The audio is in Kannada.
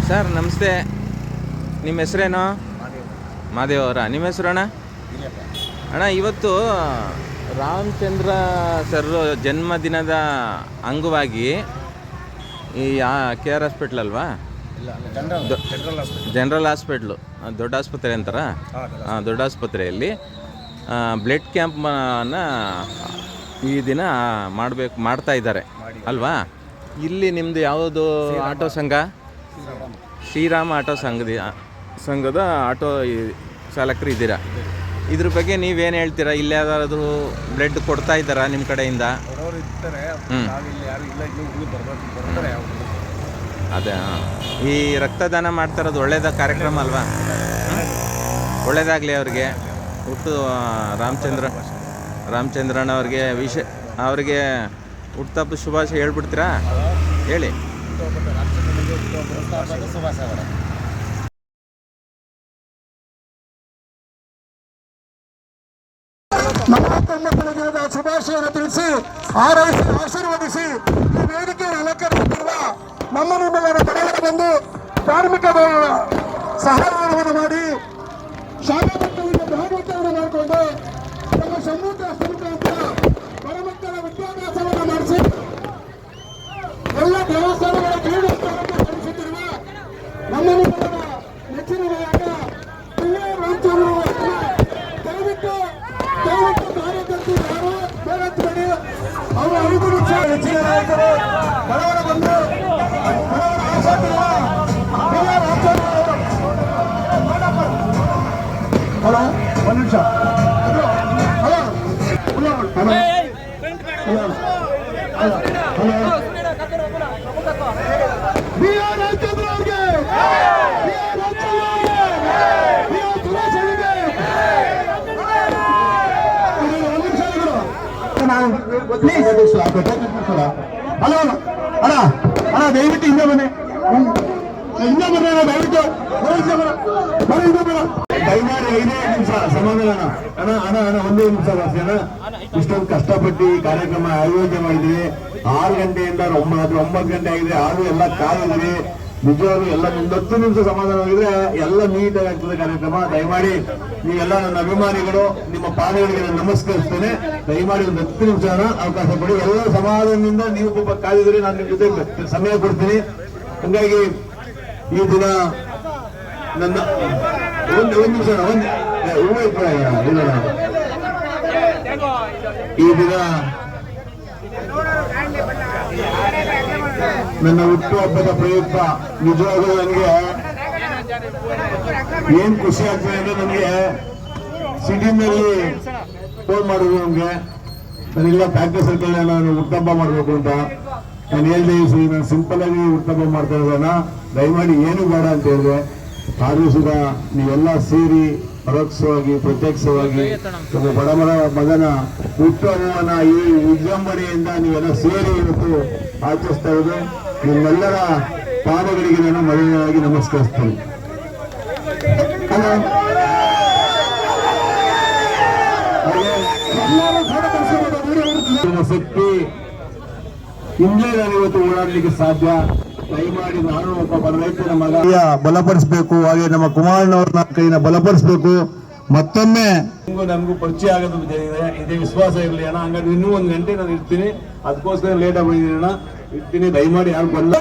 ಸರ್ ನಮಸ್ತೆ. ನಿಮ್ಮ ಹೆಸರೇನು? ಮಾದೇವ್ ಅವರ. ನಿಮ್ಮ ಹೆಸರು ಅಣ್ಣ? ಅಣ್ಣ, ಇವತ್ತು ರಾಮಚಂದ್ರ ಸರ್ ಜನ್ಮದಿನದ ಅಂಗವಾಗಿ ಈ ಕೆ ಆರ್ ಹಾಸ್ಪಿಟ್ಲ್ ಅಲ್ವಾ, ಜನರಲ್ ಹಾಸ್ಪಿಟ್ಲು, ದೊಡ್ಡ ಆಸ್ಪತ್ರೆ ಅಂತಾರ, ದೊಡ್ಡ ಆಸ್ಪತ್ರೆಯಲ್ಲಿ ಬ್ಲಡ್ ಕ್ಯಾಂಪನ್ನು ಈ ದಿನ ಮಾಡ್ತಾ ಇದ್ದಾರೆ ಅಲ್ವಾ? ಇಲ್ಲಿ ನಿಮ್ಮದು ಯಾವುದು ಆಟೋ ಸಂಘ? ಶ್ರೀರಾಮ ಆಟೋ ಸಂಘದ ಆಟೋ ಚಾಲಕರು ಇದ್ದೀರಾ. ಇದ್ರ ಬಗ್ಗೆ ನೀವೇನು ಹೇಳ್ತೀರಾ? ಇಲ್ಲಿ ಯಾವ್ದಾದ್ರು ಬ್ಲಡ್ ಕೊಡ್ತಾ ಇದ್ದಾರಾ ನಿಮ್ಮ ಕಡೆಯಿಂದ? ಅದೇ, ಈ ರಕ್ತದಾನ ಮಾಡ್ತಾ ಇರೋದು ಒಳ್ಳೇದ ಕಾರ್ಯಕ್ರಮ ಅಲ್ವಾ? ಒಳ್ಳೇದಾಗಲಿ ಅವ್ರಿಗೆ. ಹುಟ್ಟು ರಾಮಚಂದ್ರಣ್ಣ ಅವ್ರಿಗೆ ಹುಟ್ಟುಹಬ್ಬದ ಶುಭಾಶಯ ಹೇಳ್ಬಿಡ್ತೀರಾ? ಹೇಳಿ. ಶುಭಾಶಯವನ್ನು ತಿಳಿಸಿ ಹಾರೈಸಿ ಆಶೀರ್ವದಿಸಿ ಈ ವೇದಿಕೆಯನ್ನು ಅಲಂಕರಿಸುತ್ತಿರುವ ನಮ್ಮ ನಿಮ್ಮೆಲ್ಲರ ಕಡೆಗೆ ಬಂದು ಧಾರ್ಮಿಕ ಸಹಾಯವನ್ನು ಮಾಡಿ ಶಾಲಾ ಮಕ್ಕಳಿಗೆ ಭಾಗವತವನ್ನು ಮಾಡಿಕೊಂಡು ನಮ್ಮ ಸಮೂಹ ಮುಖಾಂತರ ಬಡ ಮಕ್ಕಳ ವಿದ್ಯಾಭ್ಯಾಸವನ್ನು ಮಾಡಿಸಿ ಎಲ್ಲ ದೇವಸ್ಥಾನಗಳ ಕ್ರೀಡಾಸ್ಥಾನಕ್ಕೆ ಕಳಿಸುತ್ತಿರುವ ನಮ್ಮ ನಿಮ್ಮೆಲ್ಲರ ನೆಚ್ಚಿನ ನಾಯಕ ರಾಮಚಂದ್ರ ದಯವಿಟ್ಟು ಕಾರ್ಯಕರ್ತರು ಯಾರು ಬೇಡಬೇಡಿ. ಅವರು 5 ನಿಮಿಷ ಹೆಚ್ಚಿನ ನಾಯಕರು ಬಡವರ ಬಂದು ಬಡವರ ಆಶಾಕಿರುವ ರಾಮಚಂದ್ರ ಅವರು. ಒಂದು ನಿಮಿಷ. ರಾಮಚಂದ್ರ ಅವ್ರಿಗೆ, ಹಲೋ ಅಣ್ಣ, ದಯವಿಟ್ಟು ಹಿಂದೆ ಬನ್ನಿ, ದಯವಿಟ್ಟು ದಯಮಾಡಿ 5 ನಿಮಿಷ ಸಮಾಧಾನ. ಅಣ್ಣ ಒಂದೇ ನಿಮಿಷ ಅಣ್ಣ. ಇಷ್ಟೊಂದು ಕಷ್ಟಪಟ್ಟು ಈ ಕಾರ್ಯಕ್ರಮ ಆಯೋಜನೆ ಮಾಡಿದ್ವಿ. 6 ಗಂಟೆಯಿಂದ 9 ಗಂಟೆ ಆಗಿದೆ. ಆದ್ರೂ ಎಲ್ಲ ಕಾಯಿದ್ರಿ. ನಿಜವಾಗ್ಲೂ ಎಲ್ಲ ನಿಮ್ದು 10 ನಿಮಿಷ ಸಮಾಧಾನವಾಗಿದ್ರೆ ಎಲ್ಲ ನೀಟಾಗಿ ಆಗ್ತದೆ ಕಾರ್ಯಕ್ರಮ. ದಯಮಾಡಿ ನೀವೆಲ್ಲ ನನ್ನ ಅಭಿಮಾನಿಗಳು, ನಿಮ್ಮ ಪಾದಗಳಿಗೆ ನಾನು ನಮಸ್ಕರಿಸ್ತೇನೆ. ದಯಮಾಡಿ ಒಂದು 10 ನಿಮಿಷ ಅವಕಾಶ ಕೊಡಿ. ಎಲ್ಲ ಸಮಾಧಾನದಿಂದ ನೀವು ಒಬ್ಬ ಕಾದಿದ್ರಿ, ನಾನು ನಿಮ್ಮ ಜೊತೆ ಸಮಯ ಕೊಡ್ತೀನಿ. ಹಂಗಾಗಿ ಈ ದಿನ ನನ್ನ ಒಂದು ನಿಮಿಷ ಈ ದಿನ ನನ್ನ ಹುಟ್ಟುಹಬ್ಬದ ಪ್ರಯುಕ್ತ ನಿಜವಾಗ್ಲೂ ನನಗೆ ಏನ್ ಖುಷಿ ಆಗ್ತದೆ ಅಂದ್ರೆ, ನನಗೆ ಸಿಟಿನಲ್ಲಿ ಫೋನ್ ಮಾಡಿದ್ರು ನಮ್ಗೆ, ನಾನಿಲ್ಲ ಫ್ಯಾಕ್ಟ್ರಿ ಸರ್ಕಲ್ ನಾನು ಹುಟ್ಟುಹಬ್ಬ ಮಾಡ್ಬೇಕು ಅಂತ. ನಾನು ಹೇಳ್ದೆ, ನಾನು ಸಿಂಪಲ್ ಆಗಿ ಹುಟ್ಟುಹಬ್ಬ ಮಾಡ್ತಾ ಇರೋದನ್ನ, ದಯಮಾಡಿ ಏನು ಬೇಡ ಅಂತ ಹೇಳಿದೆ. ಆದ್ರೂ ಸುದ ನೀವೆಲ್ಲ ಸೇರಿ ಪರೋಕ್ಷವಾಗಿ ಪ್ರತ್ಯಕ್ಷವಾಗಿ ಒಬ್ಬ ಬಡವರ ಮಗನ ಹುಟ್ಟುಹಬ್ಬವನ್ನ ಈ ವಿಜೃಂಭಣೆಯಿಂದ ನೀವೆಲ್ಲ ಸೇರಿ ಇವತ್ತು ಆಚರಿಸ್ತಾ ಇರೋದು. ನಿಮ್ಮೆಲ್ಲರ ಪಾದಗಳಿಗೆ ನಾನು ಮೊದಲನೇದಾಗಿ ನಮಸ್ಕರಿಸ್ತೇನೆ. ಶಕ್ತಿ ಇಂದೇ ನಾನು ಇವತ್ತು ಓಡಾಡಲಿಕ್ಕೆ ಸಾಧ್ಯ. ದಯಮಾಡಿ ನಾನು ಒಬ್ಬ ಬಡ ರೈತನ ಮಗ ಬಲಪಡಿಸಬೇಕು, ಹಾಗೆ ನಮ್ಮ ಕುಮಾರಣ್ಣವ್ರನ್ನ ಕೈನ ಬಲಪಡಿಸಬೇಕು. ಮತ್ತೊಮ್ಮೆ ನಮಗೂ ಪರಿಚಯ ಆಗೋದು ಇದೇ ವಿಶ್ವಾಸ ಇರಲಿ ಅಣ್ಣ. ಹಂಗಾಗಿ ಇನ್ನೂ 1 ಗಂಟೆ ನಾನು ಇರ್ತೀನಿ, ಅದಕ್ಕೋಸ್ಕರ ಲೇಟ್ ಆಗಿ ಬಂದಿದ್ದೀನಿ ಅಣ್ಣ. ಇರ್ತೀನಿ, ದಯಮಾಡಿ ಯಾರು ಬಂದ